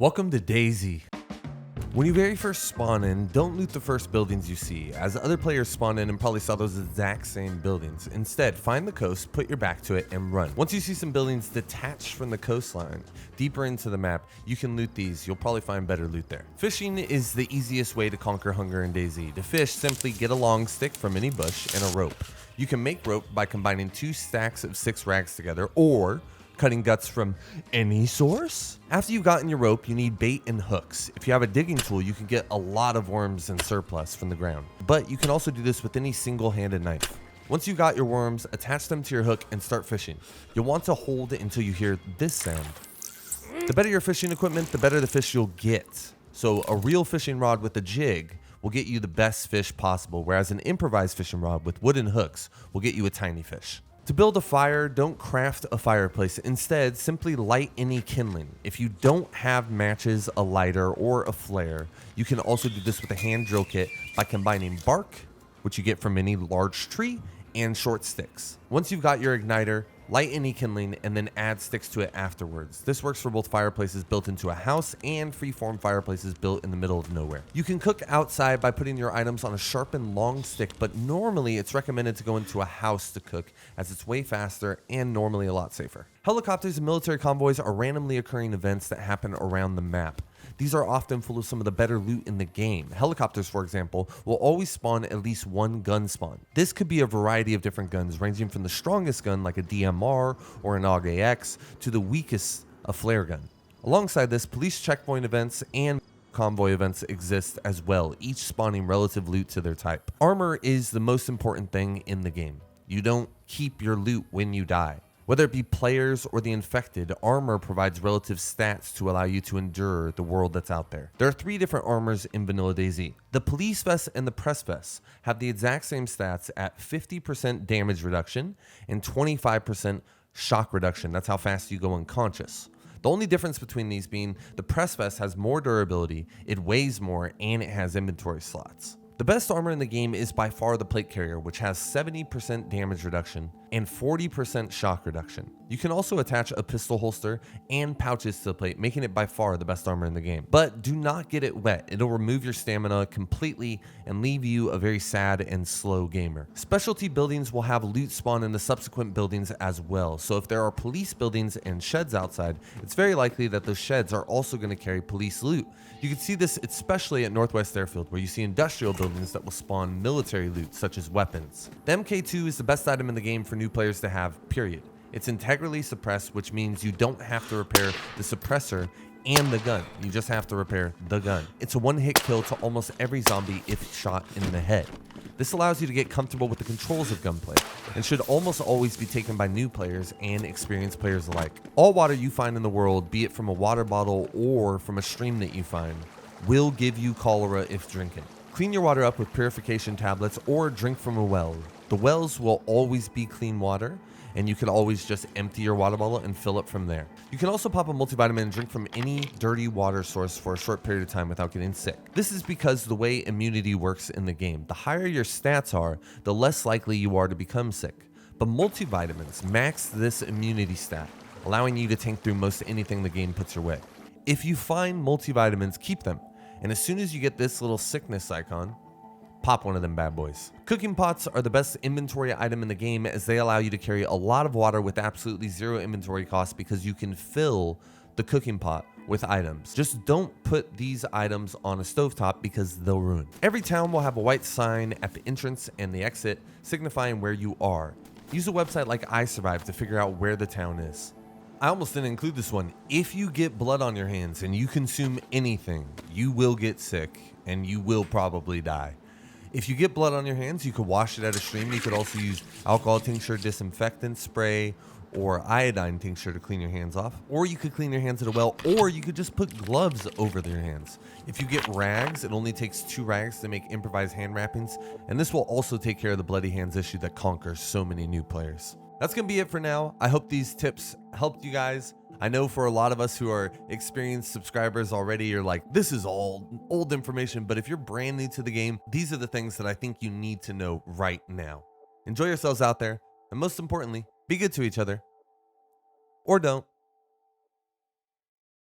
Welcome to DayZ. When you very first spawn in, don't loot the first buildings you see, as other players spawn in and probably saw those exact same buildings. Instead, find the coast, put your back to it, and run. Once you see some buildings detached from the coastline, deeper into the map, you can loot these. You'll probably find better loot there. Fishing is the easiest way to conquer hunger in DayZ. To fish, simply get a long stick from any bush and a rope. You can make rope by combining 2 stacks of 6 rags together, or cutting guts from any source. After you've gotten your rope, you need bait and hooks. If you have a digging tool, you can get a lot of worms and surplus from the ground. But you can also do this with any single-handed knife. Once you got your worms, attach them to your hook and start fishing. You'll want to hold it until you hear this sound. The better your fishing equipment, the better the fish you'll get. So a real fishing rod with a jig will get you the best fish possible, whereas an improvised fishing rod with wooden hooks will get you a tiny fish. To build a fire, don't craft a fireplace. Instead, simply light any kindling. If you don't have matches, a lighter, or a flare, you can also do this with a hand drill kit by combining bark, which you get from any large tree, and short sticks. Once you've got your igniter, light any kindling and then add sticks to it afterwards. This works for both fireplaces built into a house and freeform fireplaces built in the middle of nowhere. You can cook outside by putting your items on a sharpened long stick, but normally it's recommended to go into a house to cook, as it's way faster and normally a lot safer. Helicopters and military convoys are randomly occurring events that happen around the map. These are often full of some of the better loot in the game. Helicopters, for example, will always spawn at least one gun spawn. This could be a variety of different guns, ranging from the strongest gun like a DMR or an AUG-AX to the weakest, a flare gun. Alongside this, police checkpoint events and convoy events exist as well, each spawning relative loot to their type. Armor is the most important thing in the game. You don't keep your loot when you die. Whether it be players or the infected, armor provides relative stats to allow you to endure the world that's out there. There are 3 different armors in vanilla DayZ. The police vest and the press vest have the exact same stats at 50% damage reduction and 25% shock reduction. That's how fast you go unconscious. The only difference between these being the press vest has more durability, it weighs more, and it has inventory slots. The best armor in the game is by far the plate carrier, which has 70% damage reduction and 40% shock reduction. You can also attach a pistol holster and pouches to the plate, making it by far the best armor in the game. But do not get it wet. It'll remove your stamina completely and leave you a very sad and slow gamer. Specialty buildings will have loot spawn in the subsequent buildings as well. So if there are police buildings and sheds outside, it's very likely that those sheds are also going to carry police loot. You can see this especially at Northwest Airfield, where you see industrial buildings that will spawn military loot, such as weapons. The MK2 is the best item in the game for new players to have, period. It's integrally suppressed, which means you don't have to repair the suppressor and the gun. You just have to repair the gun. It's a one-hit kill to almost every zombie if shot in the head. This allows you to get comfortable with the controls of gunplay and should almost always be taken by new players and experienced players alike. All water you find in the world, be it from a water bottle or from a stream that you find, will give you cholera if drinking. Clean your water up with purification tablets or drink from a well. The wells will always be clean water, and you can always just empty your water bottle and fill it from there. You can also pop a multivitamin and drink from any dirty water source for a short period of time without getting sick. This is because the way immunity works in the game. The higher your stats are, the less likely you are to become sick. But multivitamins max this immunity stat, allowing you to tank through most anything the game puts your way. If you find multivitamins, keep them. And as soon as you get this little sickness icon, pop one of them bad boys. Cooking pots are the best inventory item in the game, as they allow you to carry a lot of water with absolutely zero inventory cost, because you can fill the cooking pot with items. Just don't put these items on a stovetop because they'll ruin. Every town will have a white sign at the entrance and the exit signifying where you are. Use a website like iSurvive to figure out where the town is. I almost didn't include this one. If you get blood on your hands and you consume anything, you will get sick and you will probably die. If you get blood on your hands, you could wash it at a stream. You could also use alcohol tincture, disinfectant spray, or iodine tincture to clean your hands off. Or you could clean your hands at a well, or you could just put gloves over your hands. If you get rags, it only takes 2 rags to make improvised hand wrappings, and this will also take care of the bloody hands issue that conquers so many new players. That's going to be it for now. I hope these tips helped you guys. I know for a lot of us who are experienced subscribers already, you're like, this is all old information. But if you're brand new to the game, these are the things that I think you need to know right now. Enjoy yourselves out there. And most importantly, be good to each other. Or don't.